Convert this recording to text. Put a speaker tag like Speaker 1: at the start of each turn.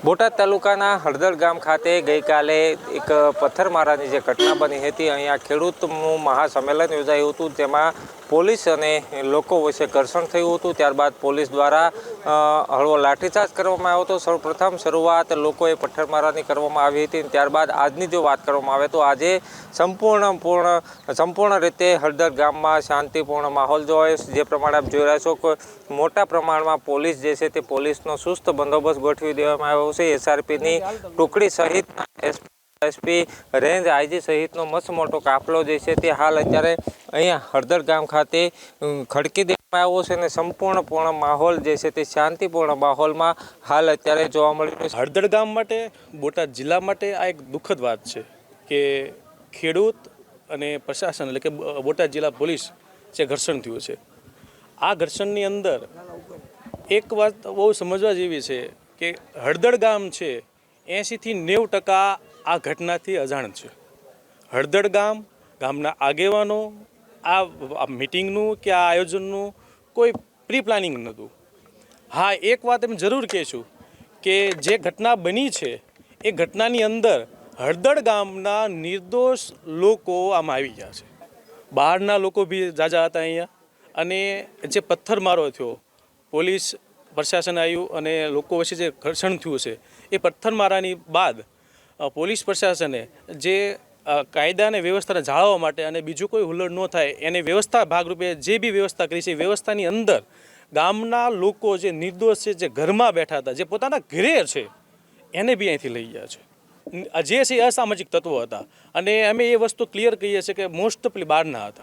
Speaker 1: બોટાદ તાલુકાના હળદર ગામ ખાતે ગઈકાલે એક પથ્થરમારાની જે ઘટના બની હતી। અહીંયા ખેડૂતનું મહાસંમેલન યોજાયું હતું, જેમાં પોલીસ અને લોકો વચ્ચે ઘર્ષણ થયું હતું। ત્યારબાદ પોલીસ દ્વારા હળવો લાઠીચાર્જ કરવામાં આવ્યો હતો। સૌપ્રથમ શરૂઆત લોકોએ પથ્થરમારાની કરવામાં આવી હતી। ત્યારબાદ આજની જો વાત કરવામાં આવે તો આજે સંપૂર્ણ રીતે હળદર ગામમાં શાંતિપૂર્ણ માહોલ જોવાયો છે। જે પ્રમાણે આપ જોઈ રહ્યા છો કે મોટા પ્રમાણમાં પોલીસ જે છે તે પોલીસનો સુસ્ત બંદોબસ્ત ગોઠવી દેવામાં આવ્યો છે। એસઆરપીની ટુકડી સહિત એસપી રેન્જ આઈજી સહિતનો મસ્ત મોટો કાફલો જે છે તે હાલ અત્યારે અહીંયા હળદર ગામ ખાતે ખડકી દેવામાં આવ્યો છે અને સંપૂર્ણ માહોલ જે છે તે શાંતિપૂર્ણ માહોલમાં હાલ અત્યારે જોવા મળી રહ્યો છે।
Speaker 2: હળદર ગામ માટે, બોટાદ જિલ્લા માટે આ એક દુઃખદ વાત છે કે ખેડૂત અને પ્રશાસન એટલે કે બોટાદ જિલ્લા પોલીસ જે ઘર્ષણ થયું છે, આ ઘર્ષણની અંદર એક વાત બહુ સમજવા જેવી છે કે હળદર ગામ છે 80થી 90% આ ઘટનાથી અજાણ છે। હળદર ગામના આગેવાનો આ મિટિંગનું કે આ આયોજનનું કોઈ પ્રી પ્લાનિંગ નહોતું। હા, એક વાત એમ જરૂર કહીશું કે જે ઘટના બની છે એ ઘટનાની અંદર હળદર ગામના નિર્દોષ લોકો આમાં આવી ગયા છે। બહારના લોકો બી જાજા હતા અહીંયા, અને જે પથ્થરમારો થયો, પોલીસ પ્રશાસન આવ્યું અને લોકો વચ્ચે જે ઘર્ષણ થયું છે એ પથ્થરમારાની બાદ પોલીસ પ્રશાસને જે કાયદા અને વ્યવસ્થાને જાળવવા માટે અને બીજું કોઈ હુલ્લડ ન થાય એને વ્યવસ્થા ભાગરૂપે જે બી વ્યવસ્થા કરી છે, વ્યવસ્થાની અંદર ગામના લોકો જે નિર્દોષ છે, જે ઘરમાં બેઠા હતા, જે પોતાના ઘરે છે, એને બી અહીંથી લઈ ગયા છે। જે છે અસામાજિક તત્વો હતા, અને અમે એ વસ્તુ ક્લિયર કહીએ છીએ કે મોસ્ટ ઓફલી બહારના હતા।